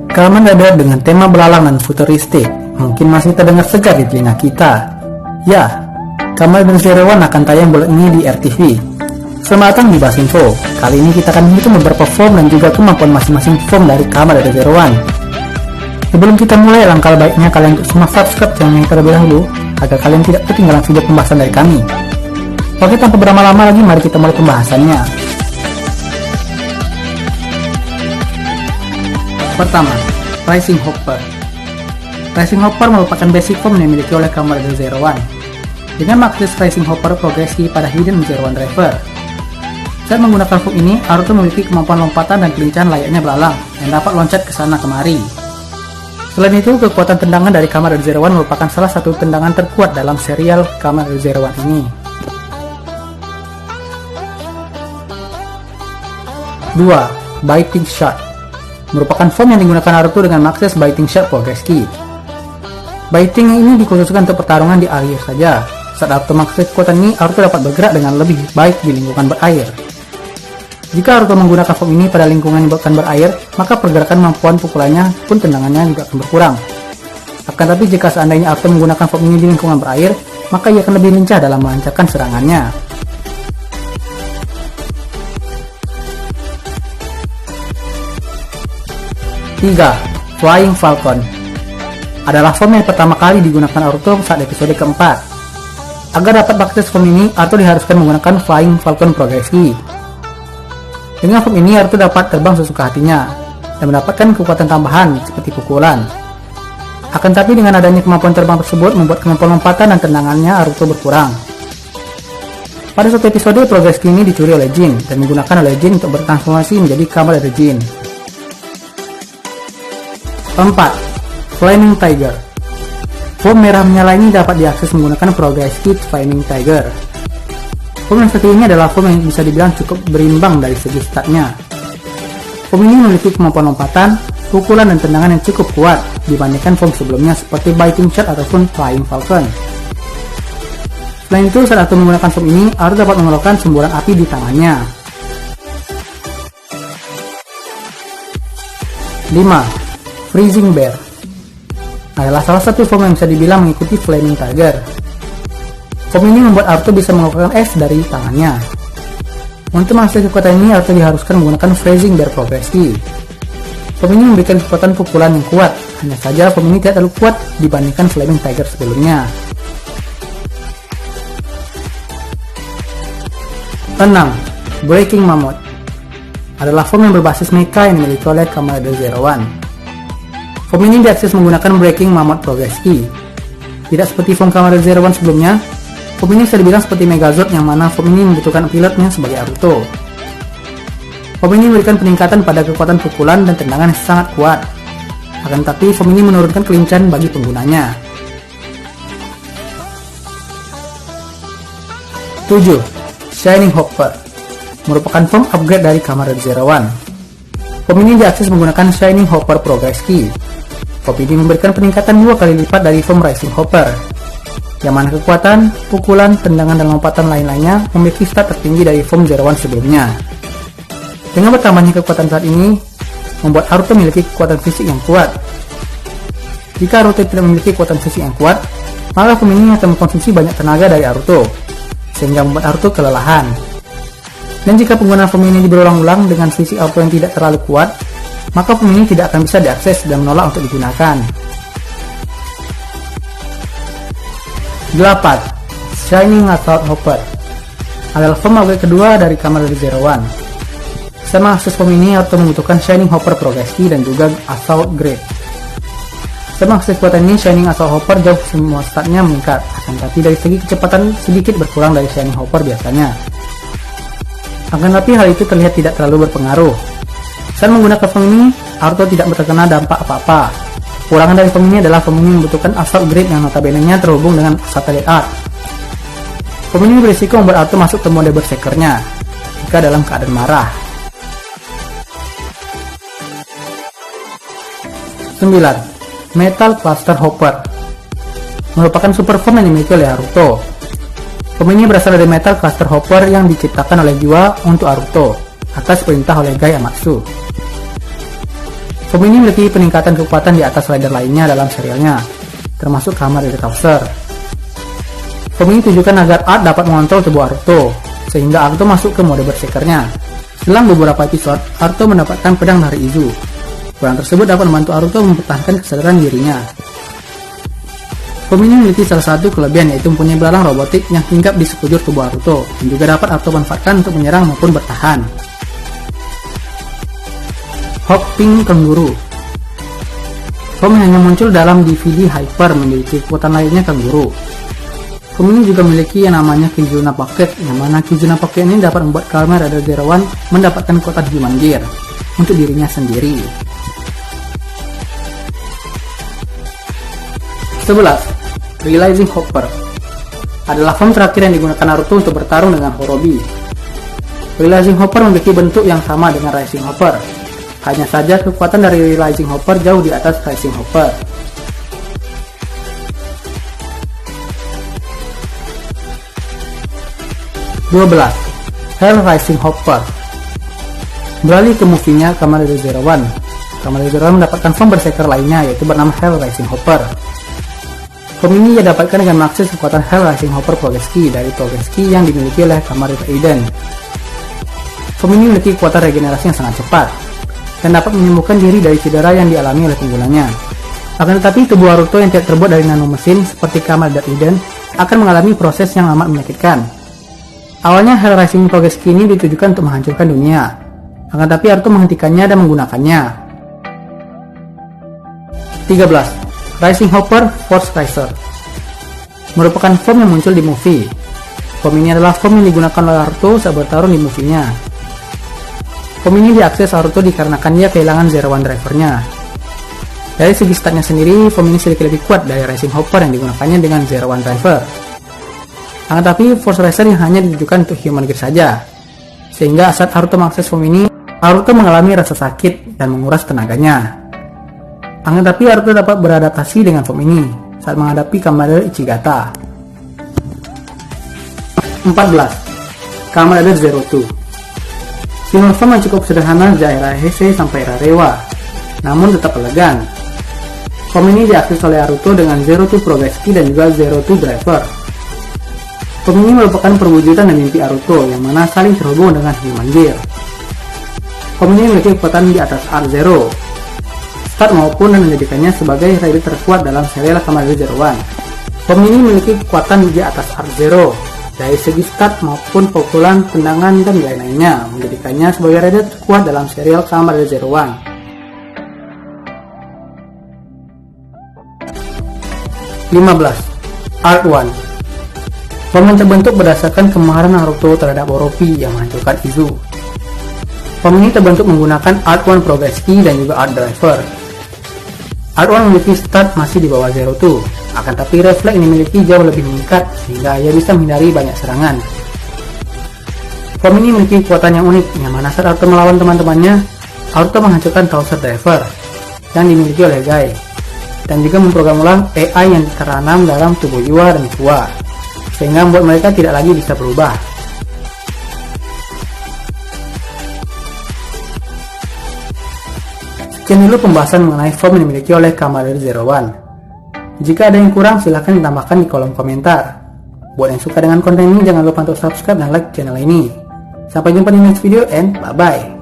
Kamen Rider dengan tema belalang dan futuristik mungkin masih terdengar segar di telinga kita. Ya, Kamen Rider Zero One akan tayang bulan ini di RTV. Selamat datang di Basinfo. Kali ini kita akan menghitung beberapa form dan juga kemampuan masing-masing form dari Kamen Rider Zero One. Sebelum kita mulai, alangkah baiknya kalian untuk semua subscribe channel ini terlebih dahulu agar kalian tidak ketinggalan video pembahasan dari kami. Oke, tanpa berlama-lama lagi, mari kita mulai pembahasannya. Pertama, Rising Hopper. Rising Hopper merupakan basic form yang dimiliki oleh Kamen Rider Zero One dengan maksud Rising Hopper progresi pada Hidden Zero One Driver. Saat menggunakan form ini, Naruto memiliki kemampuan lompatan dan kelincahan layaknya belalang yang dapat loncat ke sana kemari. Selain itu, kekuatan tendangan dari Kamen Rider Zero One merupakan salah satu tendangan terkuat dalam serial Kamen Rider Zero One ini. 2. Biting Shot merupakan form yang digunakan Naruto dengan akses Biting Shot progress key. Biting ini dikhususkan untuk pertarungan di air saja. Saat Naruto mengakses kekuatan ini, Naruto dapat bergerak dengan lebih baik di lingkungan berair. Jika Naruto menggunakan form ini pada lingkungan yang bukan berair, maka pergerakan kemampuan pukulannya pun tendangannya juga akan berkurang. Akan tapi jika seandainya Naruto menggunakan form ini di lingkungan berair, maka ia akan lebih lincah dalam melancarkan serangannya. 3. Flying Falcon adalah form yang pertama kali digunakan Naruto saat episode keempat. Agar dapat mengakses form ini, Naruto diharuskan menggunakan Flying Falcon progress key. Dengan form ini, Naruto dapat terbang sesuka hatinya dan mendapatkan kekuatan tambahan seperti pukulan. Akan tapi dengan adanya kemampuan terbang tersebut membuat kemampuan lompatan dan tendangannya Naruto berkurang. Pada suatu episode, progress key ini dicuri oleh Jin dan menggunakan oleh Jin untuk bertransformasi menjadi Kamen Rider Jin. 4. Flaming Tiger. Form merah menyala ini dapat diakses menggunakan progress key Flaming Tiger. Form yang satu ini adalah form yang bisa dibilang cukup berimbang dari segi statnya. Form ini memiliki kemampuan lompatan, pukulan dan tendangan yang cukup kuat dibandingkan form sebelumnya seperti Biting Shot ataupun Flying Falcon. Selain itu, saat Naruto menggunakan form ini, Naruto dapat mengeluarkan semburan api di tangannya. 5. Freezing Bear adalah salah satu form yang bisa dibilang mengikuti Flaming Tiger. Form ini membuat Naruto bisa mengeluarkan es dari tangannya. Untuk mengakses kekuatan ini, Naruto diharuskan menggunakan Freezing Bear progress key. Form ini memberikan kekuatan pukulan yang kuat, hanya saja form ini tidak terlalu kuat dibandingkan Flaming Tiger sebelumnya. 6. Breaking Mammoth adalah form yang berbasis mecha yang dimiliki oleh Kamen Rider Zero One. Form ini diakses menggunakan Breaking Mammoth progress key. Tidak seperti form Kamen Rider Zero One sebelumnya, form ini bisa dibilang seperti Megazord yang mana form ini membutuhkan pilotnya sebagai Naruto. Form ini memberikan peningkatan pada kekuatan pukulan dan tendangan yang sangat kuat. Akan tapi form ini menurunkan kelincahan bagi penggunanya. 7. Shining Hopper merupakan form upgrade dari Kamen Rider Zero One. Form ini diakses menggunakan Shining Hopper progress key. Form ini memberikan peningkatan 2 kali lipat dari form Rising Hopper, yang mana kekuatan, pukulan, tendangan, dan lompatan lain-lainnya memiliki stat tertinggi dari form Zero One sebelumnya. Dengan bertambahnya kekuatan saat ini, membuat Naruto memiliki kekuatan fisik yang kuat. Jika Naruto tidak memiliki kekuatan fisik yang kuat, maka form ini akan mengkonsumsi banyak tenaga dari Naruto, sehingga membuat Naruto kelelahan. Dan jika penggunaan form ini berulang-ulang dengan fisik Naruto yang tidak terlalu kuat, maka form ini tidak akan bisa diakses dan menolak untuk digunakan. 8. Shining Assault Hopper adalah form upgrade kedua dari Kamen Rider Zero One. Sama akses form ini, Naruto membutuhkan Shining Hopper progress key dan juga Assault Grade. Sama akses kekuatan ini, Shining Assault Hopper jauh semua statnya meningkat, akan tapi dari segi kecepatan sedikit berkurang dari Shining Hopper biasanya. Akan tapi hal itu terlihat tidak terlalu berpengaruh. Saat menggunakan form ini, Naruto tidak terkena dampak apa-apa. Kekurangan dari form ini adalah form ini membutuhkan Assault Grade yang notabene-nya terhubung dengan Satellite Art. Form ini berisiko membuat Naruto masuk ke mode berserkernya jika dalam keadaan marah. 9. Metal Cluster Hopper merupakan super form yang dimiliki oleh Naruto. Form ini berasal dari Metal Cluster Hopper yang diciptakan oleh Jua untuk Naruto atas perintah oleh Gai Amatsu. Form ini memiliki peningkatan kekuatan di atas rider lainnya dalam serialnya, termasuk Kamen Rider Towser. Form ini ditujukan agar Art dapat mengontrol tubuh Aruto, sehingga Aruto masuk ke mode bersekernya. Setelah beberapa episode, Aruto mendapatkan pedang dari Izu. Pedang tersebut dapat membantu Aruto mempertahankan kesadaran dirinya. Form ini memiliki salah satu kelebihan, yaitu mempunyai belalang robotik yang hinggap di sekujur tubuh Aruto, dan juga dapat Aruto manfaatkan untuk menyerang maupun bertahan. Hopping Kanguru. Form yang hanya muncul dalam DVD Hyper memiliki kekuatan lainnya Kanguru. Form ini juga memiliki yang namanya Kizuna Pocket, yang mana Kizuna Pocket ini dapat membuat Kamen Rider Zero One mendapatkan kekuatan Human Gear untuk dirinya sendiri. 11. Realizing Hopper adalah form terakhir yang digunakan Naruto untuk bertarung dengan Horobi. Realizing Hopper memiliki bentuk yang sama dengan Rising Hopper. Hanya saja kekuatan dari Realizing Hopper jauh di atas Rising Hopper. Hell Rising Hopper. Beralih ke movie-nya Kamen Rider Zero One. Kamen Rider Zero One mendapatkan form berserker lainnya, yaitu bernama Hell Rising Hopper. Form ini ia dapatkan dengan mengakses kekuatan Hell Rising Hopper Progress Key dari Progress Key yang dimiliki oleh Kamen Rider Eden. Form ini memiliki kekuatan regenerasi yang sangat cepat dan dapat menyembuhkan diri dari cedera yang dialami oleh penggunanya. Akan tetapi tubuh Naruto yang tidak terbuat dari nanomesin seperti Kamen Rider Eden akan mengalami proses yang amat menyakitkan. Awalnya Hell Rising Progress Key ini ditujukan untuk menghancurkan dunia, akan tetapi Naruto menghentikannya dan menggunakannya. 13. Rising Hopper Force Riser merupakan form yang muncul di movie. Form ini adalah form yang digunakan oleh Naruto saat bertarung di movie-nya. Form ini diakses Naruto dikarenakan dia kehilangan Zero One drivernya. Dari segi statnya sendiri, form ini sedikit lebih kuat dari Rising Hopper yang digunakannya dengan Zero One driver. Akan tetapi Force Riser yang hanya ditujukan untuk Human Gear saja, sehingga saat Naruto mengakses form ini, Naruto mengalami rasa sakit dan menguras tenaganya. Akan tetapi Naruto dapat beradaptasi dengan form ini saat menghadapi Kamen Rider Ichigata. 14. Kamen Rider Zero Two. Single form yang cukup sederhana dari era Heisei sampai era Reiwa, namun tetap elegan. Form ini diakses oleh Naruto dengan Zero Two Progress Key dan juga Zero Two Driver. Form ini merupakan perwujudan dari mimpi Naruto yang mana saling terhubung dengan Human Gear. Form ini memiliki kekuatan di atas R0 Start maupun dan menjadikannya sebagai rider terkuat dalam serial Kamen Rider Zero One. Form ini memiliki kekuatan di atas R0 dari segi start maupun pukulan, tendangan, dan lain-lainnya, menjadikannya sebagai rider terkuat dalam serial Kamen Rider Zero One. 15. Art One. Form yang terbentuk berdasarkan kemaharan Naruto terhadap Orochi yang menghancurkan Izu. Form ini terbentuk menggunakan Art One Progress Key dan juga Art Driver. Art One memiliki start masih di bawah Zero Two, akan tapi refleks ini memiliki jauh lebih meningkat sehingga ia bisa menghindari banyak serangan. Form ini memiliki kekuatan yang unik, yang mana saat Naruto melawan teman-temannya, Naruto menghancurkan Towser Driver yang dimiliki oleh Guy, dan juga memprogram ulang AI yang tertanam dalam tubuh Iwa dan Fuwa, sehingga membuat mereka tidak lagi bisa berubah. Sekian dulu pembahasan mengenai form yang dimiliki oleh Kamen Rider Zero One. Jika ada yang kurang, silahkan ditambahkan di kolom komentar. Buat yang suka dengan konten ini, jangan lupa untuk subscribe dan like channel ini. Sampai jumpa di next video and bye-bye.